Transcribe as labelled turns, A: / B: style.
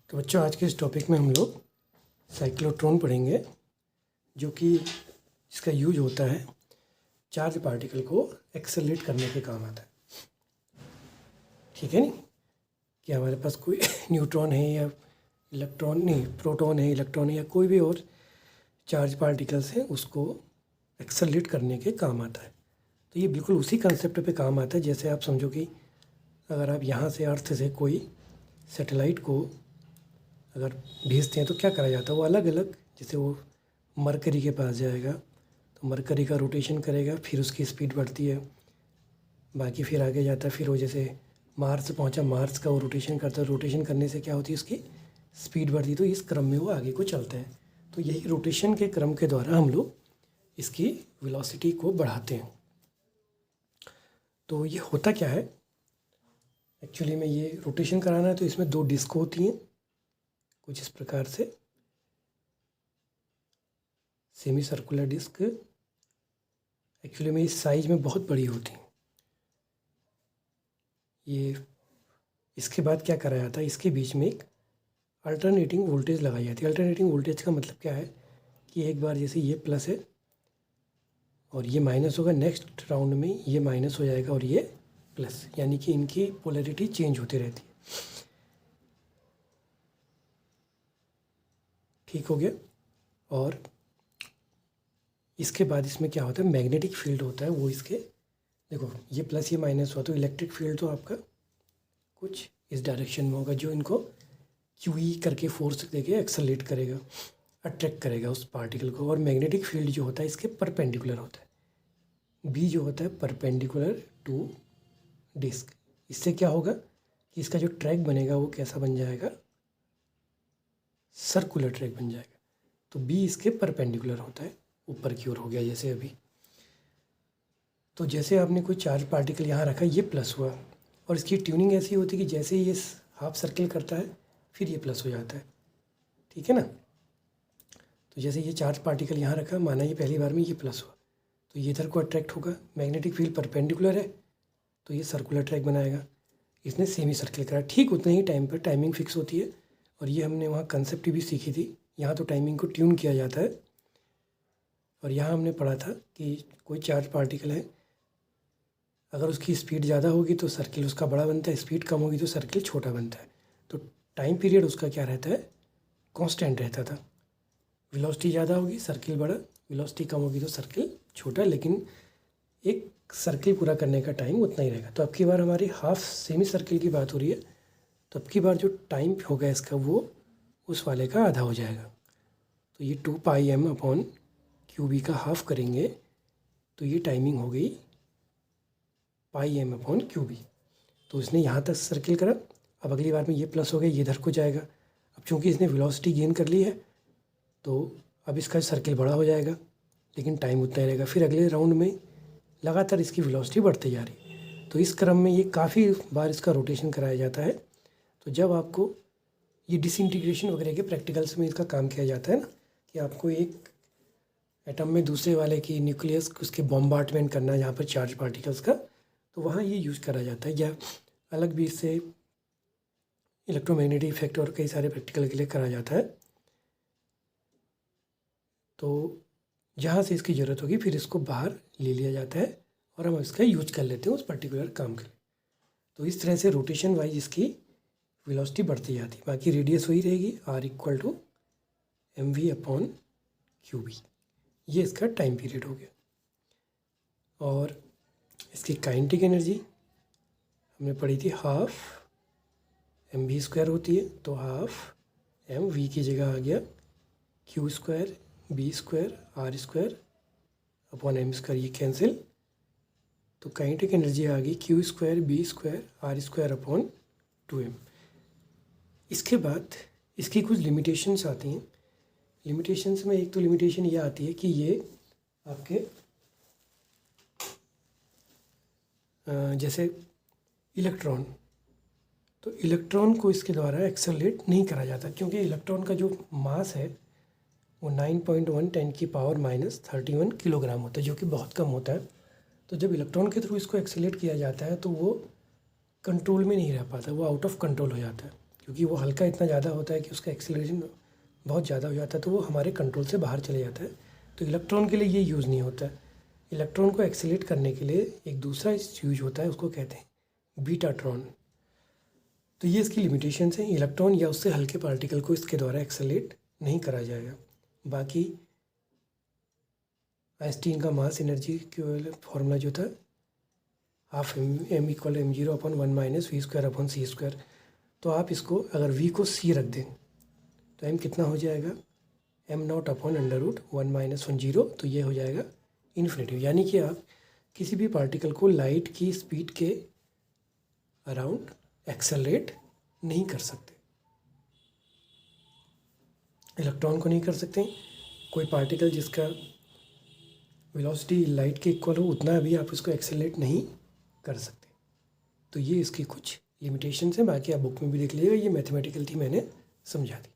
A: तो बच्चों, आज के इस टॉपिक में हम लोग साइक्लोट्रॉन पढ़ेंगे, जो कि इसका यूज होता है चार्ज पार्टिकल को एक्सेलरेट करने के काम आता है। ठीक है नी, कि हमारे पास कोई न्यूट्रॉन है या इलेक्ट्रॉन नहीं, प्रोटॉन है, इलेक्ट्रॉन है या कोई भी और चार्ज पार्टिकल्स हैं, उसको एक्सेलरेट करने के काम आता है। तो ये बिल्कुल उसी कंसेप्ट पे काम आता है। जैसे आप समझो कि अगर आप यहाँ से अर्थ से कोई सैटेलाइट को अगर भेजते हैं तो क्या करा जाता है, वो अलग अलग, जैसे वो मरकरी के पास जाएगा तो मरकरी का रोटेशन करेगा, फिर उसकी स्पीड बढ़ती है, बाकी फिर आगे जाता है, फिर वो जैसे मार्स पहुंचा, मार्स का वो रोटेशन करता है, रोटेशन करने से क्या होती है, उसकी स्पीड बढ़ती है। तो इस क्रम में वो आगे को चलते हैं। तो यही रोटेशन के क्रम के द्वारा हम लोग इसकी वेलोसिटी को बढ़ाते हैं। तो ये होता क्या है एक्चुअली में, ये रोटेशन कराना है तो इसमें दो डिस्क होती हैं कुछ इस प्रकार से, सेमी सर्कुलर डिस्क। एक्चुअली में इस साइज में बहुत बड़ी होती हैं ये। इसके बाद क्या करा जाता है, इसके बीच में एक अल्टरनेटिंग वोल्टेज लगाई जाती है। अल्टरनेटिंग वोल्टेज का मतलब क्या है कि एक बार जैसे ये प्लस है और ये माइनस होगा, नेक्स्ट राउंड में ये माइनस हो जाएगा और ये प्लस, यानी कि इनकी पोलैरिटी चेंज होती रहती है। ठीक हो गया। और इसके बाद इसमें क्या होता है, मैग्नेटिक फील्ड होता है वो इसके, देखो ये प्लस ये माइनस हुआ तो इलेक्ट्रिक फील्ड तो आपका कुछ इस डायरेक्शन में होगा, जो इनको क्यूई करके फोर्स देके एक्सेलरेट करेगा, अट्रैक्ट करेगा उस पार्टिकल को। और मैग्नेटिक फील्ड जो होता है इसके परपेंडिकुलर होता है, बी जो होता है परपेंडिकुलर टू डिस्क। इससे क्या होगा कि इसका जो ट्रैक बनेगा वो कैसा बन जाएगा, सर्कुलर ट्रैक बन जाएगा। तो बी इसके परपेंडिकुलर होता है, ऊपर की ओर हो गया जैसे अभी। तो जैसे आपने कोई चार्ज पार्टिकल यहाँ रखा, ये प्लस हुआ, और इसकी ट्यूनिंग ऐसी होती है कि जैसे ये हाफ सर्किल करता है फिर ये प्लस हो जाता है। ठीक है ना। तो जैसे ये चार्ज पार्टिकल यहाँ रखा, माना ये पहली बार में ये प्लस हुआ तो ये इधर को अट्रैक्ट होगा, मैग्नेटिक फील्ड परपेंडिकुलर है तो ये सर्कुलर ट्रैक बनाएगा। इसने सेमी सर्किल करा, ठीक उतने ही टाइम पर टाइमिंग फिक्स होती है। और ये हमने वहाँ कंसेप्ट भी सीखी थी। यहाँ तो टाइमिंग को ट्यून किया जाता है, और यहाँ हमने पढ़ा था कि कोई चार्ज पार्टिकल है, अगर उसकी स्पीड ज़्यादा होगी तो सर्किल उसका बड़ा बनता है, स्पीड कम होगी तो सर्किल छोटा बनता है। तो टाइम पीरियड उसका क्या रहता है, कांस्टेंट रहता था। वेलोसिटी ज़्यादा होगी सर्किल बड़ा, वेलोसिटी कम होगी तो सर्किल छोटा, लेकिन एक सर्किल पूरा करने का टाइम उतना ही रहेगा। तो अब की बार हमारी हाफ सेमी सर्किल की बात हो रही है, तो अब की बार जो टाइम होगा इसका वो उस वाले का आधा हो जाएगा। तो ये 2πm/QB का हाफ करेंगे तो ये टाइमिंग हो गई πm/QB। तो इसने यहाँ तक सर्किल करा। अब अगली बार में ये प्लस हो गया, ये इधर को जाएगा। अब चूँकि इसने वेलोसिटी गेन कर ली है तो अब इसका सर्किल बड़ा हो जाएगा, लेकिन टाइम उतना ही रहेगा। फिर अगले राउंड में लगातार इसकी वेलोसिटी बढ़ती जा रही है। तो इस क्रम में ये काफ़ी बार इसका रोटेशन कराया जाता है। तो जब आपको ये डिसइंटीग्रेशन वगैरह के प्रैक्टिकल्स में इसका काम किया जाता है ना, कि आपको एक एटम में दूसरे वाले की न्यूक्लियस उसके बॉम्बार्डमेंट करना है यहाँ पर चार्ज पार्टिकल्स का, तो वहाँ ये यूज़ करा जाता है। या अलग भी इससे इलेक्ट्रोमैग्नेटिक इफेक्ट और कई सारे प्रैक्टिकल के लिए करा जाता है। तो जहाँ से इसकी ज़रूरत होगी फिर इसको बाहर ले लिया जाता है और हम इसका यूज कर लेते हैं उस पर्टिकुलर काम के लिए। तो इस तरह से रोटेशन वाइज इसकी वेलोसिटी बढ़ती जाती है। बाकी रेडियस वही रहेगी, R = mv/QB। ये इसका टाइम पीरियड हो गया। और इसकी काइनेटिक एनर्जी हमने पढ़ी थी, हाफ mv² होती है। तो हाफ mv की जगह आ गया Q², B², R²/m², ये कैंसिल। तो काइनेटिक एनर्जी आ गई Q², B², R²/2m। इसके बाद इसकी कुछ लिमिटेशंस आती हैं। लिमिटेशंस में एक तो लिमिटेशन ये आती है कि ये आपके जैसे इलेक्ट्रॉन, तो इलेक्ट्रॉन को इसके द्वारा एक्सेलरेट नहीं करा जाता, क्योंकि इलेक्ट्रॉन का जो मास है वो 9.1 10⁻³ किलोग्राम होता है, जो कि बहुत कम होता है। तो जब इलेक्ट्रॉन के थ्रू इसको एक्सेलरेट किया जाता है तो वो कंट्रोल में नहीं रह पाता, वो आउट ऑफ कंट्रोल हो जाता है। क्योंकि वो हल्का इतना ज़्यादा होता है कि उसका एक्सेलरेशन बहुत ज़्यादा हो जाता है, तो वो हमारे कंट्रोल से बाहर चले जाता है। तो इलेक्ट्रॉन के लिए ये यूज़ नहीं होता है। इलेक्ट्रॉन को एक्सेलरेट करने के लिए एक दूसरा यूज होता है, उसको कहते हैं बीटाट्रॉन। तो ये इसकी लिमिटेशंस हैं। इलेक्ट्रॉन या उससे हल्के पार्टिकल को इसके द्वारा एक्सेलरेट नहीं करा जाएगा। बाकी आइंस्टीन का मास एनर्जी फॉर्मूला जो था half m equal m0 upon 1 minus v square upon c square. तो आप इसको अगर v को c रख दें तो m कितना हो जाएगा, m0 upon under root 1 minus 1 0। तो ये हो जाएगा इन्फिनिटी। यानी कि आप किसी भी पार्टिकल को लाइट की स्पीड के अराउंड एक्सेलरेट नहीं कर सकते। इलेक्ट्रॉन को नहीं कर सकते। कोई पार्टिकल जिसका वेलोसिटी लाइट के इक्वल हो उतना भी आप उसको एक्सेलरेट नहीं कर सकते। तो ये इसकी कुछ लिमिटेशंस हैं। बाकी आप बुक में भी देख लीजिएगा, ये मैथमेटिकल थी, मैंने समझा दी।